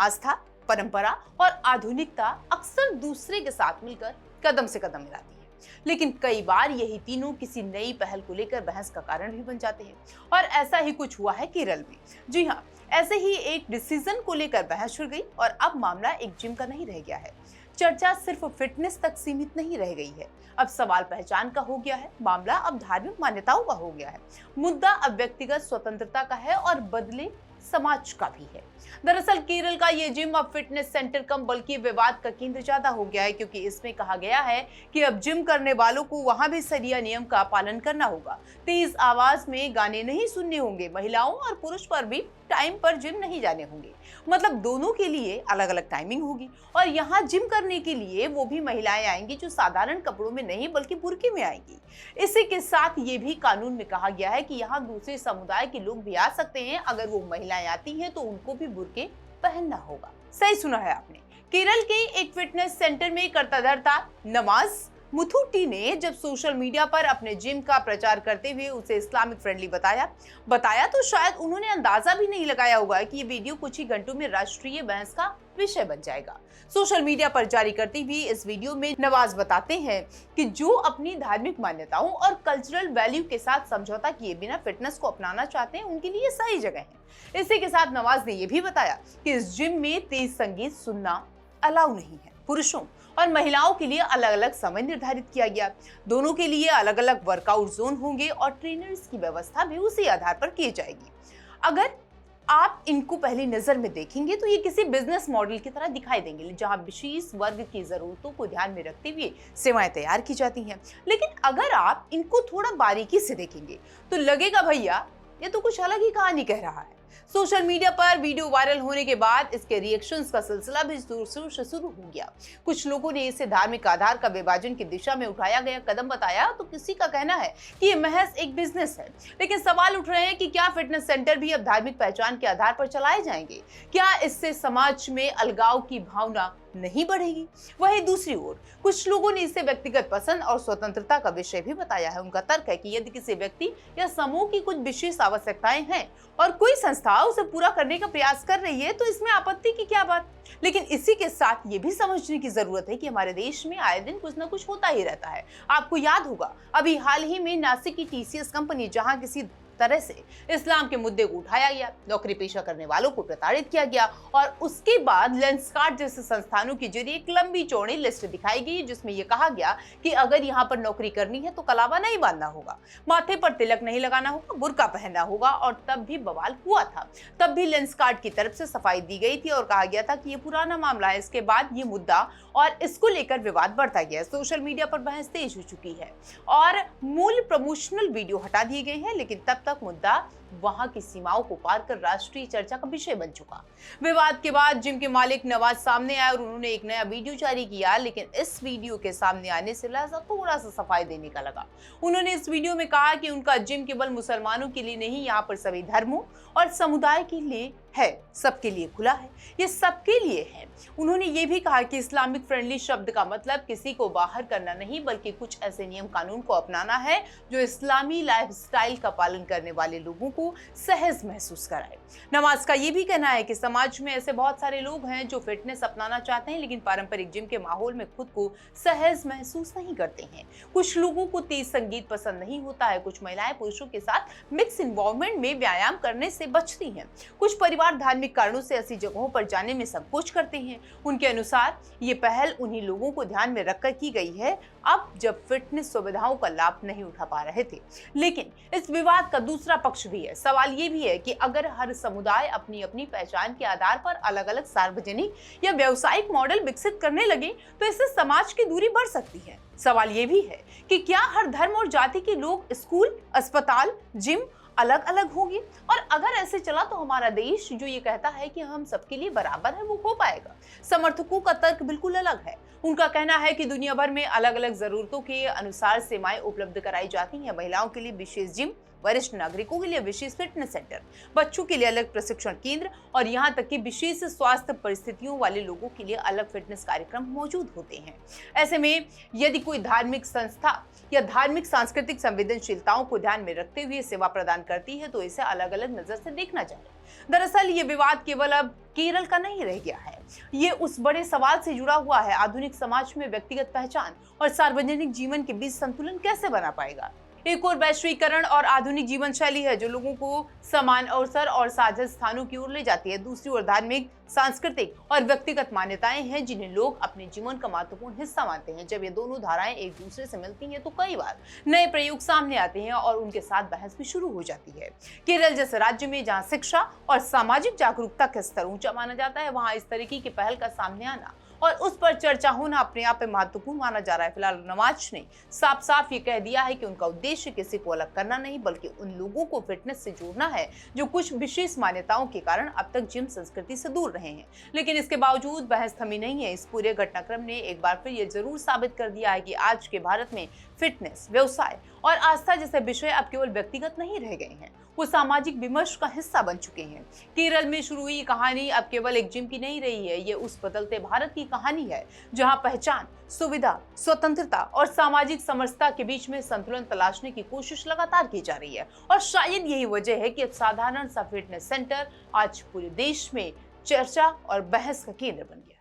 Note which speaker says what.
Speaker 1: आस्था, परंपरा और आधुनिकता अक्सर दूसरे के साथ मिलकर कदम से कदम मिलाती है। लेकिन कई बार यही तीनों किसी नई पहल को लेकर बहस का कारण भी बन जाते हैं और ऐसा ही कुछ हुआ है केरल में। जी हाँ, ऐसे ही एक डिसीजन को लेकर बहस छिड़ गई और अब मामला एक जिम का नहीं रह गया है। चर्चा सिर्फ फिटनेस तक सीमित नहीं रह गई है, अब सवाल पहचान का हो गया है, मामला अब धार्मिक मान्यताओं का हो गया है, मुद्दा अब व्यक्तिगत स्वतंत्रता का है और बदले समाज का भी है। दरअसल केरल का ये जिम अब फिटनेस सेंटर कम बल्कि विवाद का केंद्र ज्यादा हो गया है, क्योंकि इसमें कहा गया है कि अब जिम करने वालों को वहां भी शरिया नियम का पालन करना होगा, तेज आवाज में गाने नहीं सुनने होंगे, महिलाओं और पुरुष पर भी टाइम पर जिम नहीं जाने होंगे। मतलब दोनों के लिए अलग अलग टाइमिंग होगी और यहाँ जिम करने के लिए वो भी महिलाएं आएंगी जो साधारण कपड़ों में नहीं बल्कि बुर्के में आएंगी। इसी के साथ ये भी कानून में कहा गया है कि यहाँ दूसरे समुदाय के लोग भी आ सकते हैं, अगर वो महिलाएं आती हैं तो उनको भी बुर्के पहनना होगा। सही सुना है आपने। केरल के एक फिटनेस सेंटर में करता धरता नमाज मुथूटी ने जब सोशल मीडिया पर अपने जिम का प्रचार करते हुए उसे इस्लामिक फ्रेंडली बताया तो शायद उन्होंने अंदाजा भी नहीं लगाया होगा कि ये वीडियो कुछ ही घंटों में राष्ट्रीय बहस का विषय बन जाएगा। सोशल मीडिया पर जारी करती हुई इस वीडियो में नवाज बताते हैं कि जो अपनी धार्मिक मान्यताओं और कल्चरल वैल्यू के साथ समझौता किए बिना फिटनेस को अपनाना चाहते हैं, उनके लिए सही जगह है। इसी के साथ नवाज ने यह भी बताया कि इस जिम में तेज संगीत सुनना अलाउ नहीं है। पुरुषों और महिलाओं के लिए अलग अलग समय निर्धारित किया गया, दोनों के लिए अलग अलग वर्कआउट जोन होंगे और ट्रेनर्स की व्यवस्था भी उसी आधार पर की जाएगी। अगर आप इनको पहली नजर में देखेंगे तो ये किसी बिजनेस मॉडल की तरह दिखाई देंगे, जहां विशेष वर्ग की जरूरतों को ध्यान में रखते हुए सेवाएं तैयार की जाती हैं। लेकिन अगर आप इनको थोड़ा बारीकी से देखेंगे तो लगेगा भैया ये तो कुछ अलग ही कहानी कह रहा है। सोशल मीडिया पर वीडियो वायरल होने के बाद इसके रिएक्शंस का सिलसिला भी जोर शोर से शुरू हो गया। कुछ लोगों ने इसे धार्मिक आधार का विभाजन की दिशा में उठाया गया कदम बताया, तो किसी का कहना है कि ये महज एक बिजनेस है। लेकिन सवाल उठ रहे हैं कि क्या फिटनेस सेंटर भी अब धार्मिक पहचान के आधार पर चलाए जाएंगे? क्या इससे समाज में अलगाव की भावना नहीं बढ़ेगी? वहीं दूसरी ओर कुछ लोगों ने इसे व्यक्तिगत पसंद और स्वतंत्रता का विषय भी बताया है। उनका तर्क है कि यदि किसी व्यक्ति या समूह की कुछ विशेष आवश्यकताएं हैं और कोई संस्था उसे पूरा करने का प्रयास कर रही है तो इसमें आपत्ति की क्या बात। लेकिन इसी के साथ ये भी समझने की जरूरत है कि हमारे देश में आए दिन कुछ ना कुछ होता ही रहता है। आपको याद होगा अभी हाल ही में नासिक की TCS कंपनी, जहां किसी तरह से इस्लाम के मुद्दे को उठाया गया, नौकरी पेशा करने वालों को प्रताड़ित किया गया और उसके बाद लेंसकार्ट जैसे संस्थानों के जरिए एक लंबी चौड़ी लिस्ट दिखाई गई जिसमें यह कहा गया कि अगर यहाँ पर नौकरी करनी है तो कलावा नहीं बांधना होगा, माथे पर तिलक नहीं लगाना होगा, बुर्का पहनना होगा। और तब भी बवाल हुआ था, तब भी लेंसकार्ट की तरफ से सफाई दी गई थी और कहा गया था कि ये पुराना मामला है। इसके बाद ये मुद्दा और इसको लेकर विवाद बढ़ता गया। सोशल मीडिया पर बहस तेज हो चुकी है और मूल प्रमोशनल वीडियो हटा दिए गए हैं, लेकिन तब तक मुद्दा वहां की सीमाओं को पार कर राष्ट्रीय चर्चा का विषय बन चुका। विवाद के बाद जिम के मालिक नवाज सामने आए और उन्होंने एक नया वीडियो जारी किया, लेकिन इस वीडियो के सामने आने से लिहाजा थोड़ा सा सफाई देने का लगा। उन्होंने इस वीडियो में कहा कि उनका जिम केवल मुसलमानों के लिए नहीं, यहाँ पर सभी धर्मों और समुदाय के लिए है, सबके लिए खुला है, ये सबके लिए है। उन्होंने ये भी कहा कि इस्लामिक फ्रेंडली शब्द का मतलब किसी को बाहर करना नहीं, बल्कि कुछ ऐसे नियम कानून को अपनाना है जो इस्लामी लाइफस्टाइल का पालन करने वाले लोगों को सहज महसूस कराए। नवाज का ये भी कहना है कि समाज में ऐसे बहुत सारे लोग हैं जो फिटनेस अपनाना चाहते हैं लेकिन पारंपरिक जिम के माहौल में खुद को सहज महसूस नहीं करते हैं। कुछ लोगों को तेज संगीत पसंद नहीं होता है, कुछ महिलाएं पुरुषों के साथ मिक्स इन्वॉल्वमेंट में व्यायाम करने से बचती हैं, कुछ परिवार धार्मिक कारणों से ऐसी जगहों पर जाने में संकोच करते हैं। उनके अनुसार ये पहल उन्हीं लोगों को ध्यान में रखकर की गई है अब जब फिटनेस सुविधाओं का लाभ नहीं उठा पा रहे थे। लेकिन इस विवाद का दूसरा पक्ष भी है। सवाल ये भी है कि अगर हर समुदाय अपनी अपनी पहचान के आधार पर अलग अलग सार्वजनिक या व्यावसायिक मॉडल विकसित करने लगे तो इससे समाज की दूरी बढ़ सकती है। सवाल ये भी है कि क्या हर धर्म और जाति के लोग स्कूल, अस्पताल, जिम अलग अलग होंगे? और अगर ऐसे चला तो हमारा देश जो ये कहता है कि हम सबके लिए बराबर है, वो हो पाएगा? समर्थकों का तर्क बिल्कुल अलग है। उनका कहना है कि दुनिया भर में अलग अलग जरूरतों के अनुसार सेवाएं उपलब्ध कराई जाती हैं। महिलाओं के लिए विशेष जिम, वरिष्ठ नागरिकों के लिए विशेष फिटनेस सेंटर, बच्चों के लिए अलग प्रशिक्षण केंद्र और यहाँ तक कि विशेष स्वास्थ्य परिस्थितियों वाले लोगों के लिए अलग फिटनेस कार्यक्रम मौजूद होते हैं। ऐसे में यदि कोई धार्मिक संस्था या धार्मिक सांस्कृतिक संवेदनशीलताओं को ध्यान में रखते हुए सेवा प्रदान करती है तो इसे अलग अलग नजर से देखना चाहिए। दरअसल ये विवाद केवल अब केरल का नहीं रह गया है, ये उस बड़े सवाल से जुड़ा हुआ है, आधुनिक समाज में व्यक्तिगत पहचान और सार्वजनिक जीवन के बीच संतुलन कैसे बना पाएगा। एक और वैश्वीकरण और आधुनिक जीवन शैली है जो लोगों को समान अवसर और साझा स्थानों की ओर ले जाती है। दूसरी ओर धार्मिक, सांस्कृतिक और व्यक्तिगत मान्यताएं हैं जिन्हें लोग अपने जीवन का महत्वपूर्ण हिस्सा मानते हैं। जब ये दोनों धाराएं एक दूसरे से मिलती हैं तो कई बार नए प्रयोग सामने आते हैं और उनके साथ बहस भी शुरू हो जाती है। केरल जैसे राज्य में जहाँ शिक्षा और सामाजिक जागरूकता का स्तर ऊंचा माना जाता है, वहाँ इस तरीके की पहल का सामने आना और उस पर चर्चा होना अपने आप में महत्वपूर्ण माना जा रहा है। फिलहाल नवाज ने साफ साफ ये कह दिया है कि उनका उद्देश्य किसी को अलग करना नहीं बल्कि उन लोगों को फिटनेस से जोड़ना है जो कुछ विशेष मान्यताओं के कारण अब तक जिम संस्कृति से दूर रहे हैं। लेकिन इसके बावजूद बहस थमी नहीं है। इस पूरे घटनाक्रम ने एक बार फिर ये जरूर साबित कर दिया है कि आज के भारत में फिटनेस, व्यवसाय और आस्था जैसे विषय अब केवल व्यक्तिगत नहीं रह गए हैं, वो सामाजिक विमर्श का हिस्सा बन चुके हैं। केरल में शुरू हुई कहानी अब केवल एक जिम की नहीं रही है, ये उस बदलते भारत की कहानी है जहां पहचान, सुविधा, स्वतंत्रता और सामाजिक समरसता के बीच में संतुलन तलाशने की कोशिश लगातार की जा रही है। और शायद यही वजह है कि अब साधारण सा फिटनेस सेंटर आज पूरे देश में चर्चा और बहस का केंद्र बन गया।